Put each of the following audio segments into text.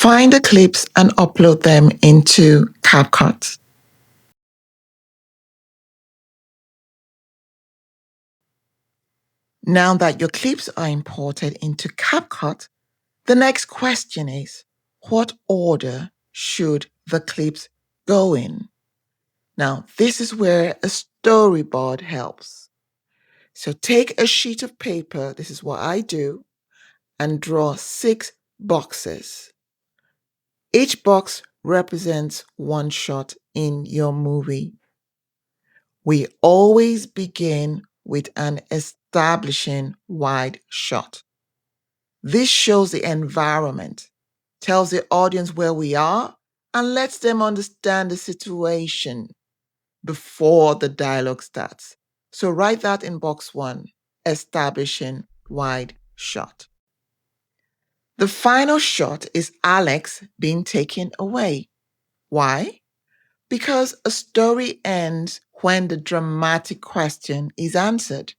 Find the clips and upload them into CapCut. Now that your clips are imported into CapCut, the next question is, what order should the clips go in? Now, this is where a storyboard helps. So take a sheet of paper, this is what I do, and draw 6 boxes. Each box represents one shot in your movie. We always begin with an establishing wide shot. This shows the environment, tells the audience where we are, and lets them understand the situation before the dialogue starts. So write that in box 1, establishing wide shot. The final shot is Alex being taken away. Why? Because a story ends when the dramatic question is answered.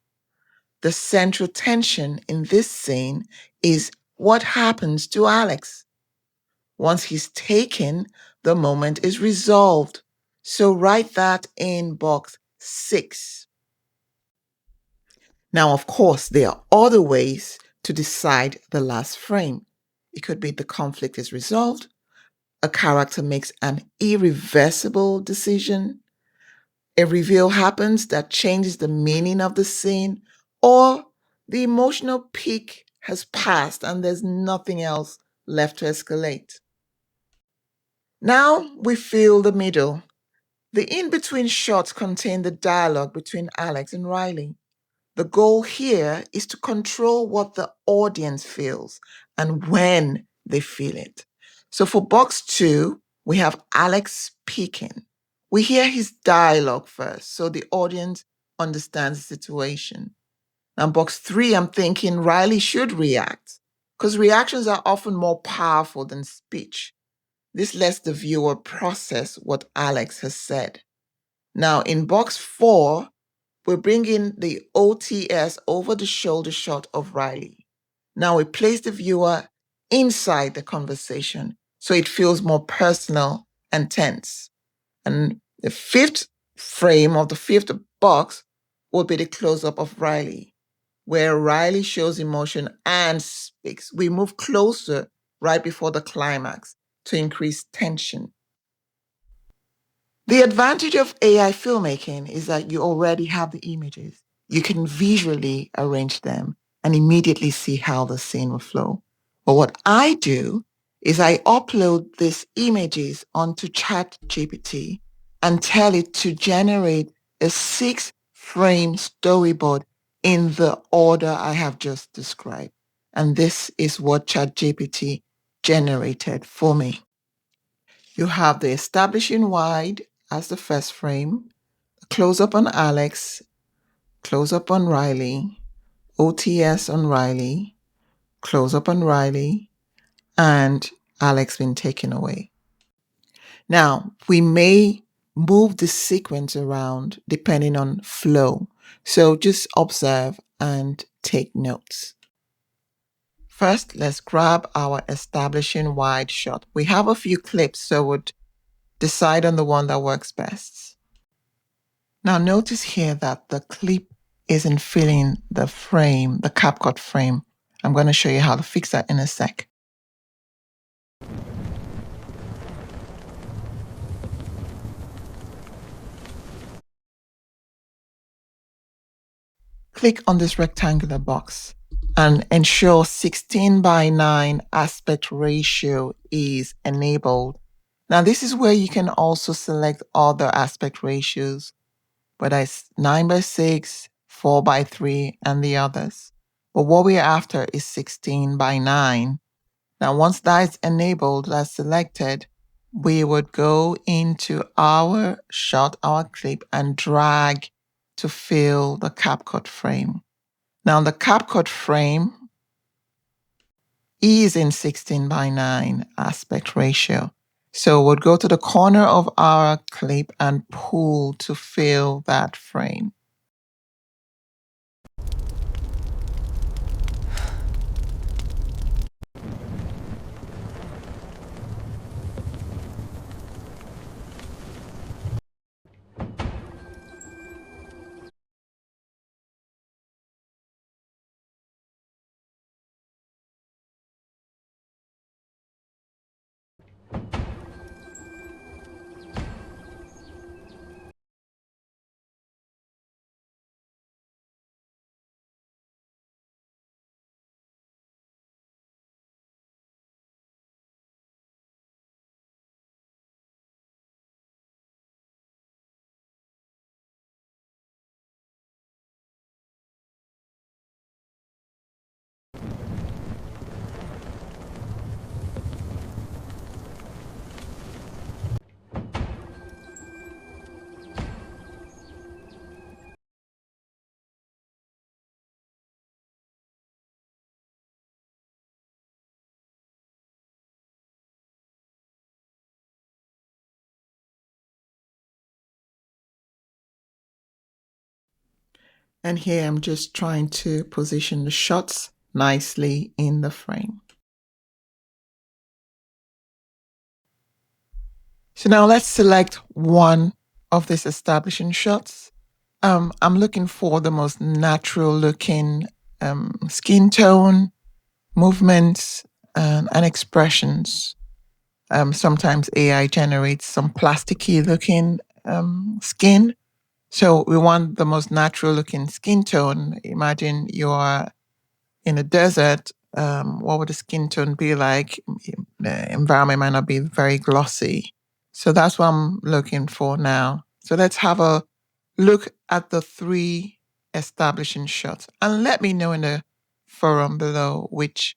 The central tension in this scene is what happens to Alex. Once he's taken, the moment is resolved. So write that in box 6. Now, of course, there are other ways to decide the last frame. It could be the conflict is resolved, a character makes an irreversible decision, a reveal happens that changes the meaning of the scene, or the emotional peak has passed and there's nothing else left to escalate. Now we fill the middle. The in-between shots contain the dialogue between Alex and Riley. The goal here is to control what the audience feels and when they feel it. So for box 2, we have Alex speaking. We hear his dialogue first, so the audience understands the situation. Now, box 3, I'm thinking Riley should react because reactions are often more powerful than speech. This lets the viewer process what Alex has said. Now, in box 4, we bring in the OTS over the shoulder shot of Riley. Now we place the viewer inside the conversation so it feels more personal and tense. And the 5th frame of the 5th box will be the close-up of Riley, where Riley shows emotion and speaks. We move closer right before the climax to increase tension. The advantage of AI filmmaking is that you already have the images. You can visually arrange them and immediately see how the scene will flow. But what I do is I upload these images onto ChatGPT and tell it to generate a 6-frame storyboard in the order I have just described. And this is what ChatGPT generated for me. You have the establishing wide as the first frame, close up on Alex, close up on Riley, OTS on Riley, close up on Riley, and Alex being taken away. Now, we may move the sequence around depending on flow. So just observe and take notes. First, let's grab our establishing wide shot. We have a few clips, so we'll decide on the one that works best. Now notice here that the clip isn't filling the frame, the CapCut frame. I'm going to show you how to fix that in a sec. Click on this rectangular box and ensure 16:9 aspect ratio is enabled. Now this is where you can also select other aspect ratios, whether it's 9:6, 4:3, and the others. But what we're after is 16:9. Now, once that is enabled, that's selected, we would go into our shot, our clip, and drag to fill the CapCut frame. Now, the CapCut frame is in 16:9 aspect ratio. So we'll go to the corner of our clip and pull to fill that frame. And here I'm just trying to position the shots nicely in the frame. So now let's select one of these establishing shots. I'm looking for the most natural looking skin tone, movements, and expressions. Sometimes AI generates some plasticky looking skin. So we want the most natural looking skin tone. Imagine you're in a desert. What would the skin tone be like? The environment might not be very glossy. So that's what I'm looking for now. So let's have a look at the 3 establishing shots and let me know in the forum below which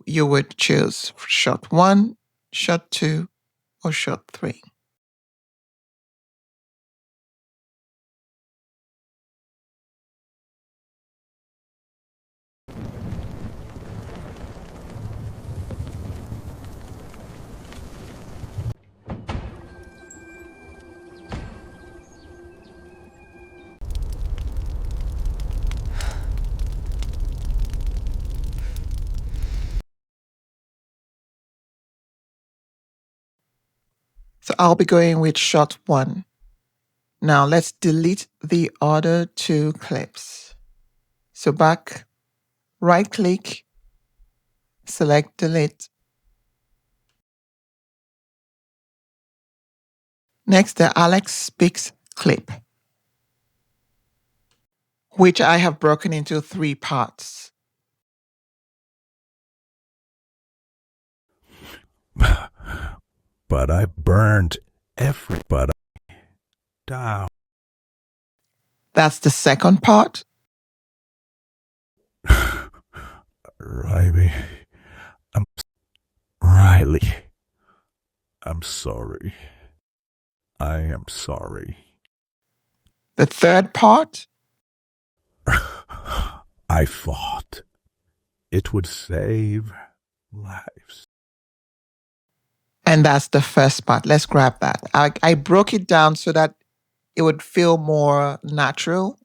you would choose, shot 1, shot 2, or shot 3. So I'll be going with shot 1. Now let's delete the other 2 clips. So back, right click, select delete. Next, the Alex Speaks clip, which I have broken into 3 parts. But I burned everybody down. That's the second part. Riley, I'm sorry. I am sorry. The third part. I thought it would save lives. And that's the first part. Let's grab that. I broke it down so that it would feel more natural.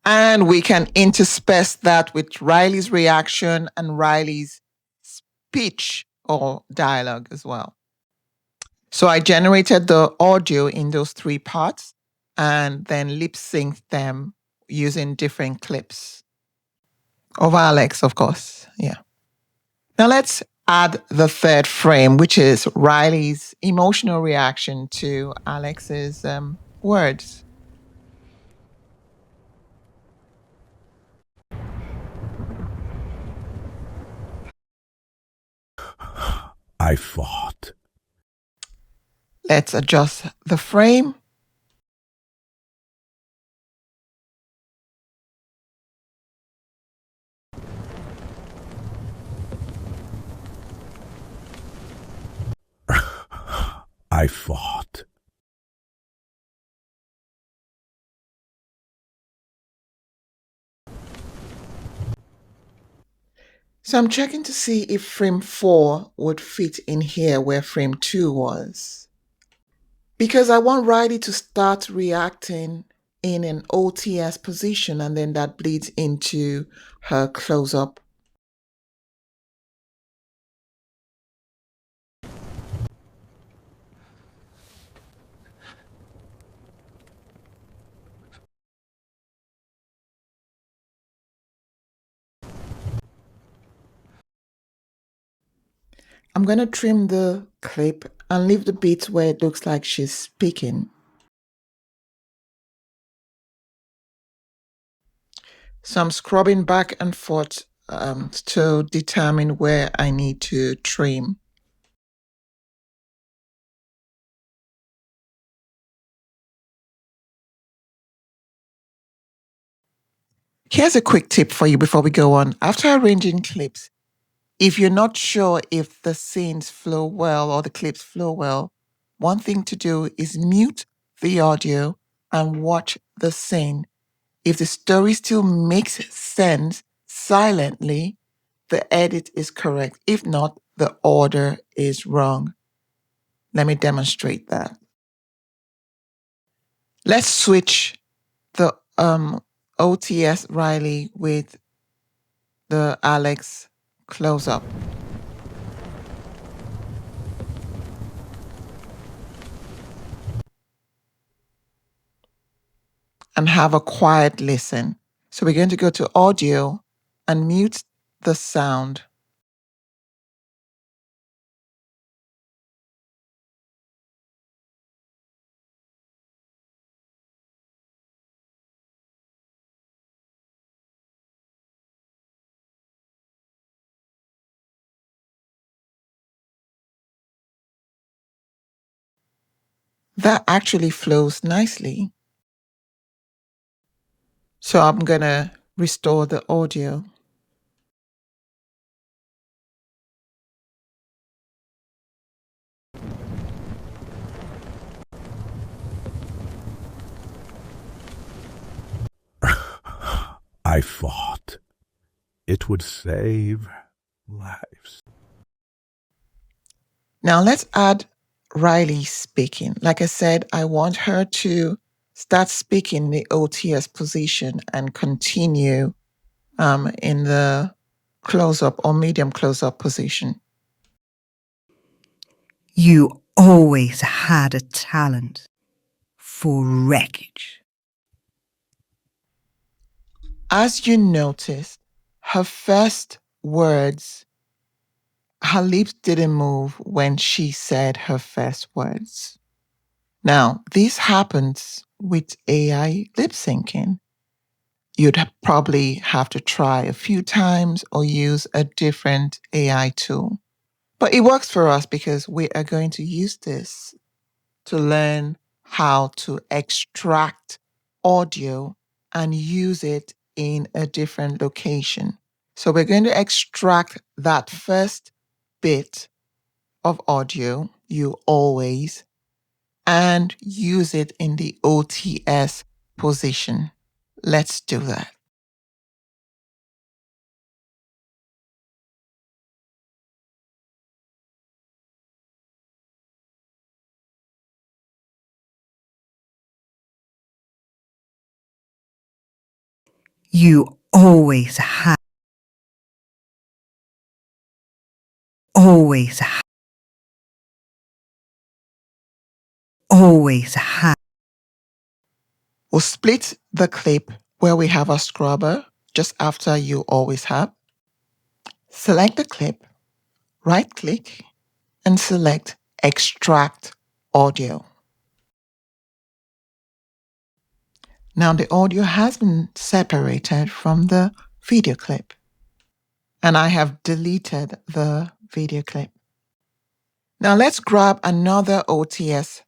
And we can intersperse that with Riley's reaction and Riley's speech or dialogue as well. So I generated the audio in those 3 parts and then lip synced them using different clips of Alex, of course. Yeah. Now let's add the third frame, which is Riley's emotional reaction to Alex's words. I thought. Let's adjust the frame. I thought. So I'm checking to see if frame 4 would fit in here where frame 2 was. Because I want Riley to start reacting in an OTS position and then that bleeds into her close-up. I'm going to trim the clip and leave the bits where it looks like she's speaking. So I'm scrubbing back and forth to determine where I need to trim. Here's a quick tip for you before we go on. After arranging clips, if you're not sure if the scenes flow well or the clips flow well, one thing to do is mute the audio and watch the scene. If the story still makes sense silently, the edit is correct. If not, the order is wrong. Let me demonstrate that. Let's switch the OTS Riley with the Alex close-up. And have a quiet listen. So we're going to go to audio and mute the sound. That actually flows nicely. So I'm going to restore the audio. I thought it would save lives. Now let's add Riley speaking. Like I said, I want her to start speaking the OTS position and continue in the close-up or medium close-up position. You always had a talent for wreckage. As you noticed, her first words, her lips didn't move when she said her first words. Now, this happens with AI lip syncing. You'd probably have to try a few times or use a different AI tool. But it works for us because we are going to use this to learn how to extract audio and use it in a different location. So we're going to extract that first bit of audio, you always, and use it in the OTS position. Let's do that. You always had. Always had. Always had. We'll split the clip where we have a scrubber just after you always have. Select the clip, right click, and select Extract Audio. Now the audio has been separated from the video clip, and I have deleted the video clip. Now let's grab another OTS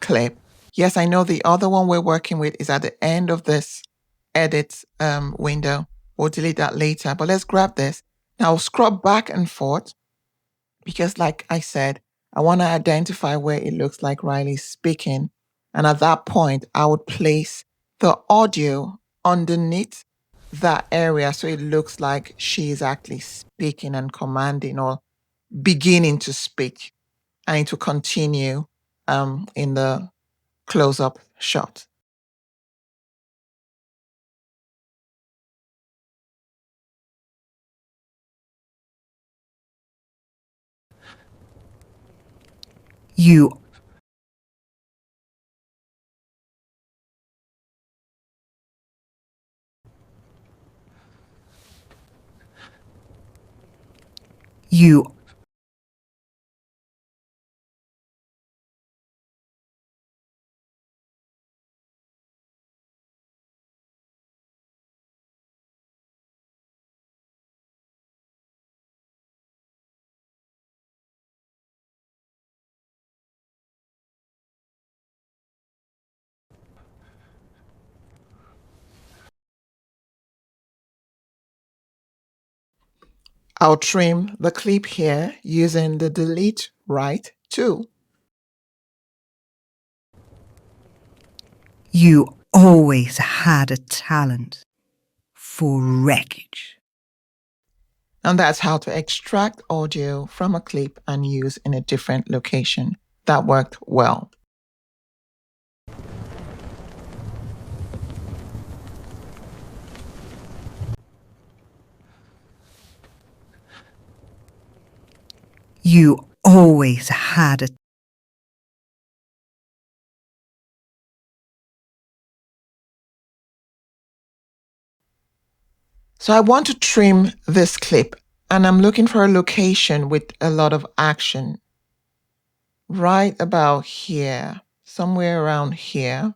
clip. Yes, I know the other one we're working with is at the end of this edit window. We'll delete that later, but let's grab this. Now I'll scrub back and forth because like I said, I want to identify where it looks like Riley's speaking. And at that point, I would place the audio underneath that area so it looks like she's actually speaking and commanding or beginning to speak. I need to continue in the close-up shot. You You I'll trim the clip here using the Delete Right tool. You always had a talent for wreckage. And that's how to extract audio from a clip and use in a different location. That worked well. You always had a So I want to trim this clip, and I'm looking for a location with a lot of action. Right about here, somewhere around here.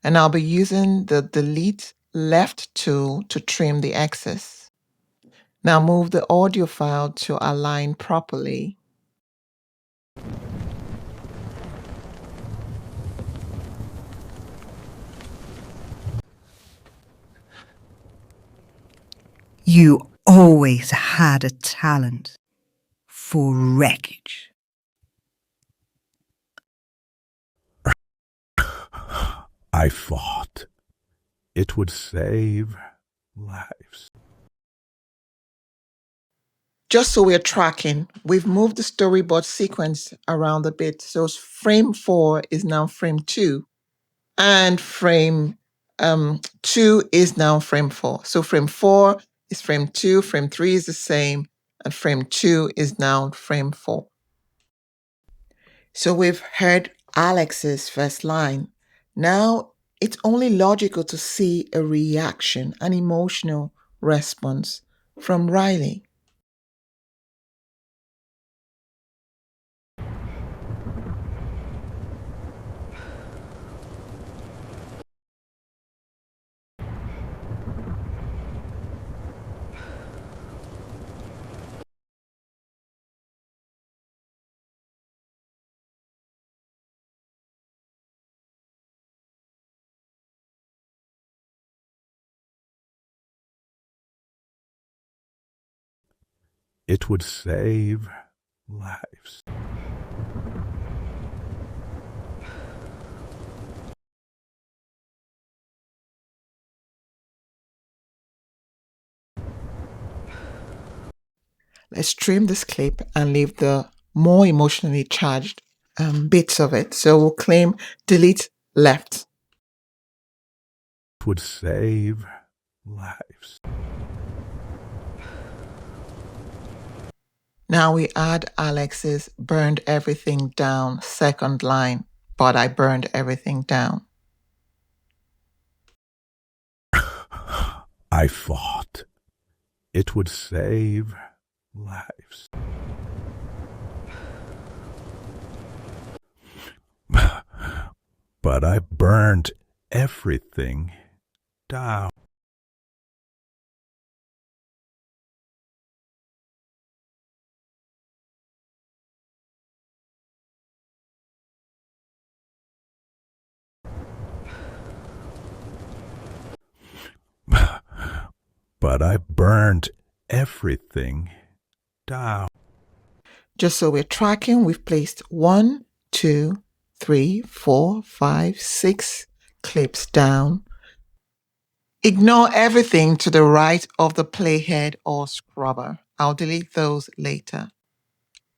And I'll be using the delete left tool to trim the excess. Now move the audio file to align properly. You always had a talent for wreckage. I thought it would save lives. Just so we're tracking, we've moved the storyboard sequence around a bit. So frame 4 is now frame 2, and frame 2 is now frame 4. So frame 4 is frame 2, frame 3 is the same, and frame 2 is now frame 4. So we've heard Alex's first line. Now it's only logical to see a reaction, an emotional response from Riley. It would save lives. Let's trim this clip and leave the more emotionally charged bits of it. So we'll claim delete left. It would save lives. Now we add Alex's burned everything down second line, but I burned everything down. I thought it would save lives. But I burned everything down. But I burned everything down. Just so we're tracking, we've placed 1, 2, 3, 4, 5, 6 clips down. Ignore everything to the right of the playhead or scrubber. I'll delete those later.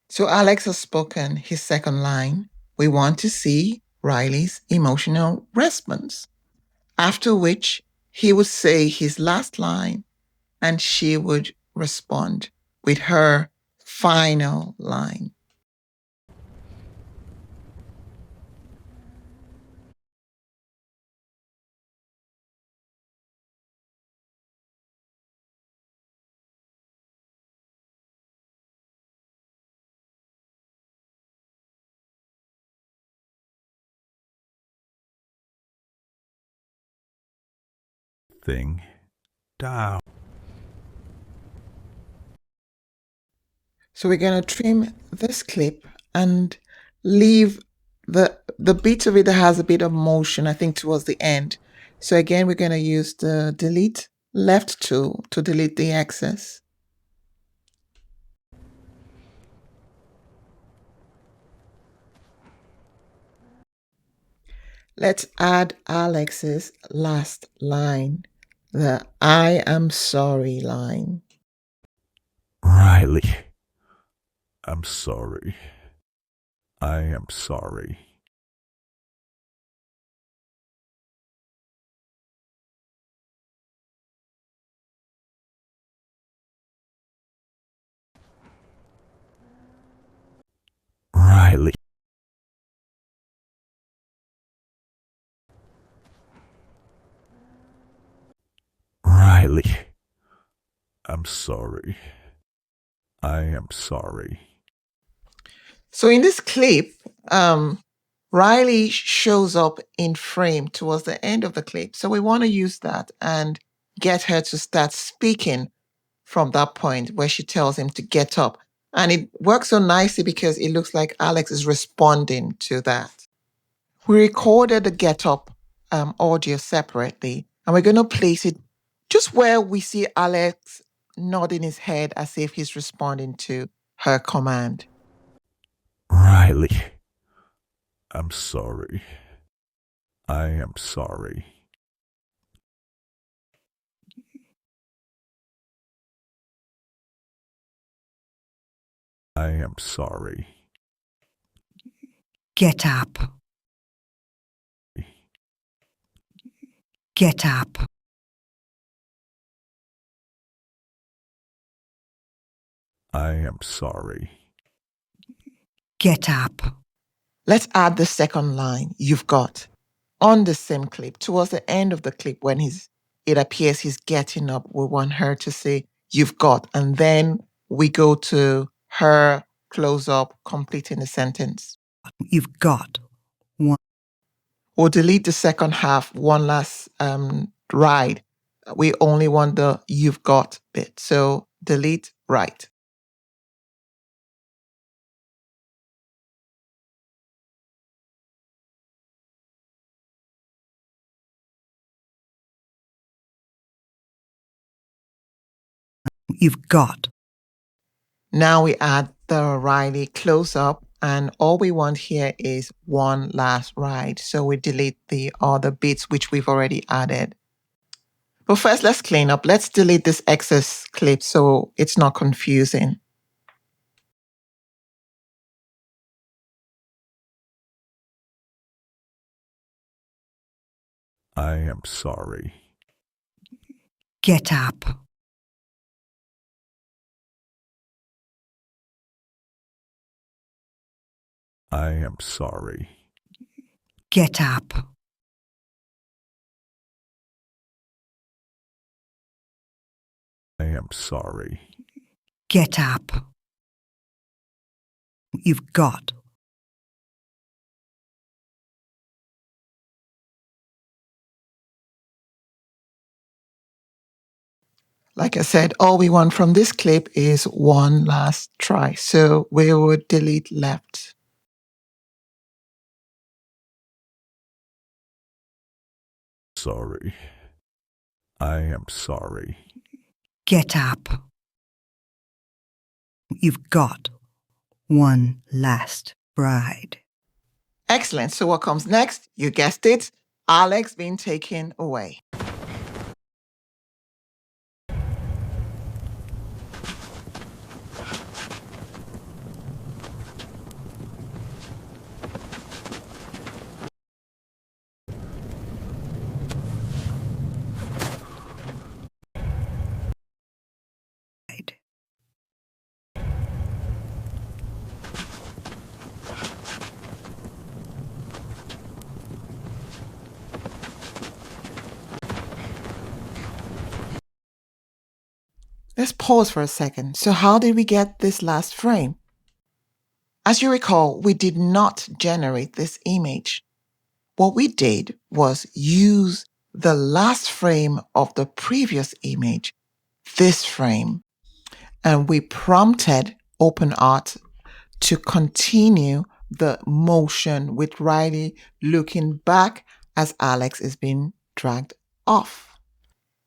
So Alex has spoken his second line. We want to see Riley's emotional response, after which he would say his last line and she would respond with her final line. Thing down. So we're going to trim this clip and leave the bit of it that has a bit of motion, I think, towards the end. So again, we're going to use the delete left tool to delete the excess. Let's add Alex's last line, the I am sorry line. Riley, I'm sorry. I am sorry. Riley. Riley. I'm sorry. I am sorry. So in this clip, Riley shows up in frame towards the end of the clip. So we want to use that and get her to start speaking from that point where she tells him to get up. And it works so nicely because it looks like Alex is responding to that. We recorded the get up audio separately, and we're going to place it just where we see Alex nodding his head as if he's responding to her command. Riley. I'm sorry. I am sorry. I am sorry. Get up. Get up. I am sorry. Get up. Let's add the second line, you've got, on the same clip. Towards the end of the clip, when it appears he's getting up, we want her to say, you've got. And then we go to her close up, completing the sentence. You've got one. We'll delete the second half, one last ride. We only want the you've got bit. So delete right. You've got. Now we add the Riley close up, and all we want here is one last ride. So we delete the other bits which we've already added. But first, let's clean up. Let's delete this excess clip so it's not confusing. I am sorry. Get up. I am sorry. Get up. I am sorry. Get up. You've got. Like I said, all we want from this clip is one last try. So we would delete left. Sorry. I am sorry. Get up. You've got one last ride. Excellent. So what comes next? You guessed it, Alex being taken away. Let's pause for a second. So how did we get this last frame? As you recall, we did not generate this image. What we did was use the last frame of the previous image, this frame, and we prompted OpenArt to continue the motion with Riley looking back as Alex is being dragged off.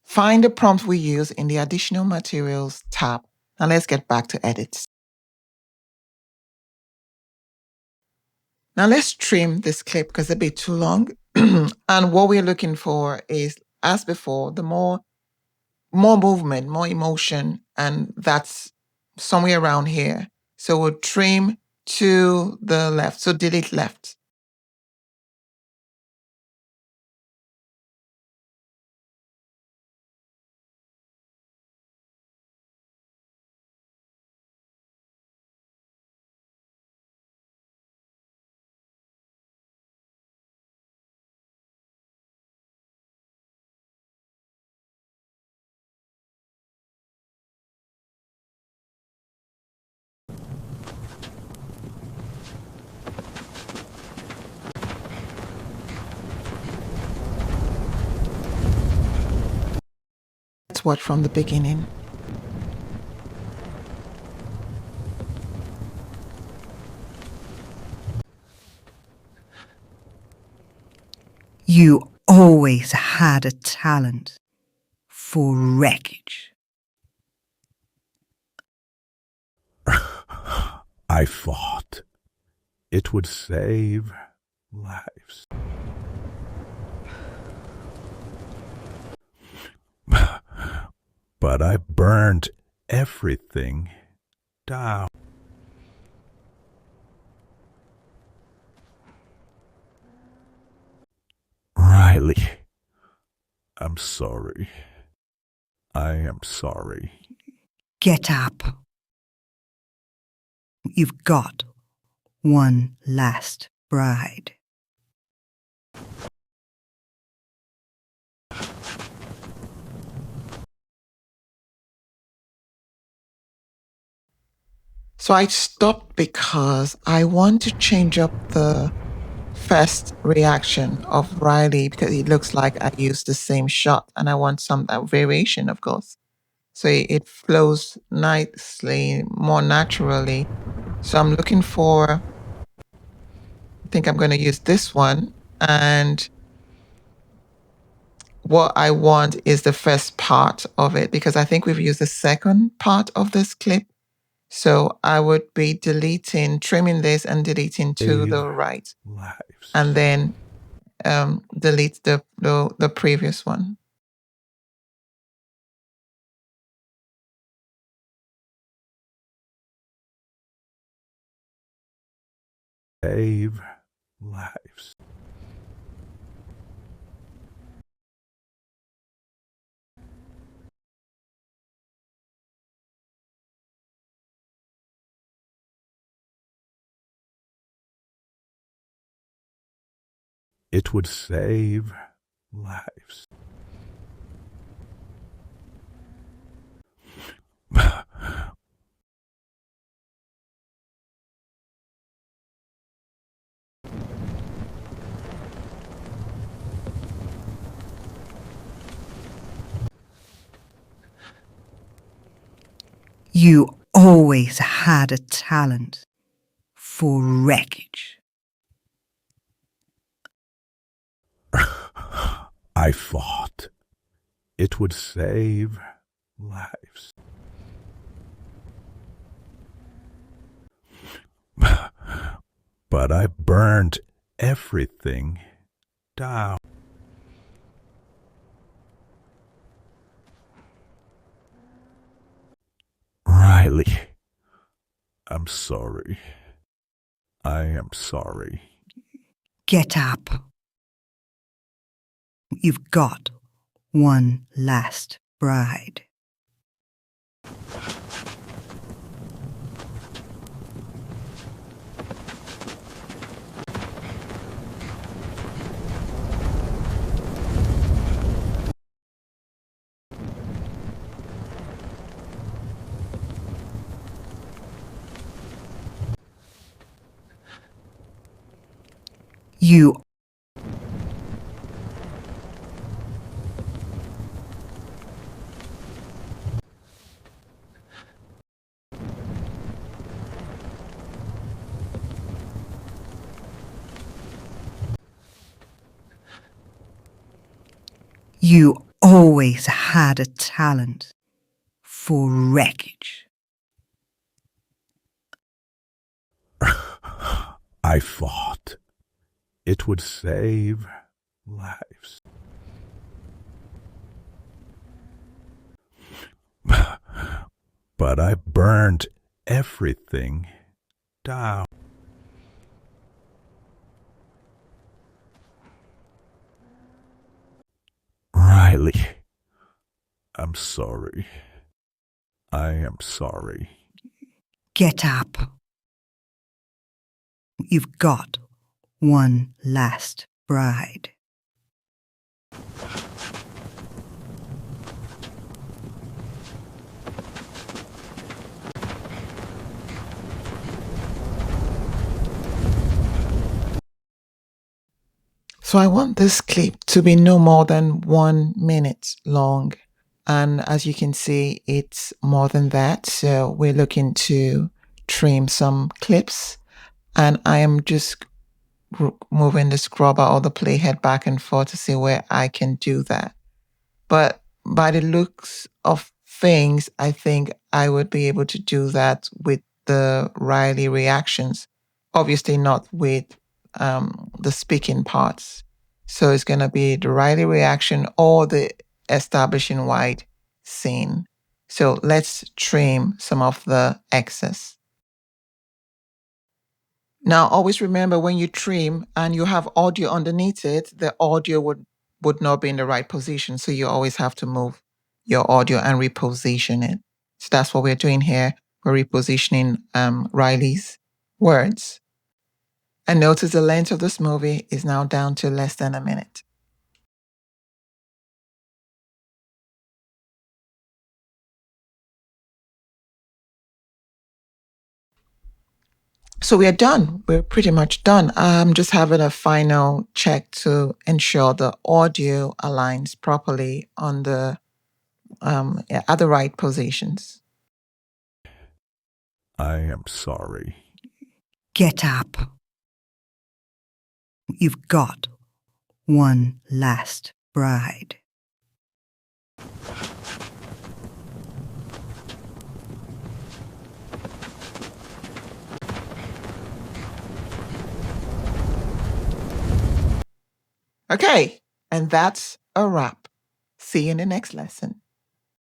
Find the prompt we use in the Additional Materials tab, and let's get back to edits. Now let's trim this clip because it's a bit too long. And what we're looking for is, as before, the more movement, more emotion, and that's somewhere around here. So we'll trim to the left. So delete left. Let's watch from the beginning. You always had a talent for wreckage. I thought it would save lives. But I burned everything down. Riley, I'm sorry. I am sorry. Get up. You've got one last bride. So I stopped because I want to change up the first reaction of Riley because it looks like I used the same shot and I want some variation, of course. So it flows nicely, more naturally. So I'm looking for, I think I'm going to use this one. And what I want is the first part of it because I think we've used the second part of this clip. So I would be trimming this and deleting to the right, Lives. and then delete the previous one. Save lives. It would save lives. You always had a talent for wreckage. I thought it would save lives. But I burned everything down. Riley, I'm sorry. I am sorry. Get up. You've got one last bride. You You always had a talent for wreckage. I thought it would save lives. But I burned everything down. Riley, I'm sorry. I am sorry. Get up. You've got one last bride. So I want this clip to be no more than 1 minute long. And as you can see, it's more than that. So we're looking to trim some clips. And I am just moving the scrubber or the playhead back and forth to see where I can do that. But by the looks of things, I think I would be able to do that with the Riley reactions. Obviously not with the speaking parts. So it's going to be the Riley reaction or the establishing wide scene. So let's trim some of the excess. Now, always remember when you trim and you have audio underneath it, the audio would not be in the right position. So you always have to move your audio and reposition it. So that's what we're doing here. We're repositioning Riley's words. And notice the length of this movie is now down to less than a minute. So we're done. We're pretty much done. I'm just having a final check to ensure the audio aligns properly on the at the right positions. I am sorry. Get up. You've got one last bride. Okay, and that's a wrap. See you in the next lesson.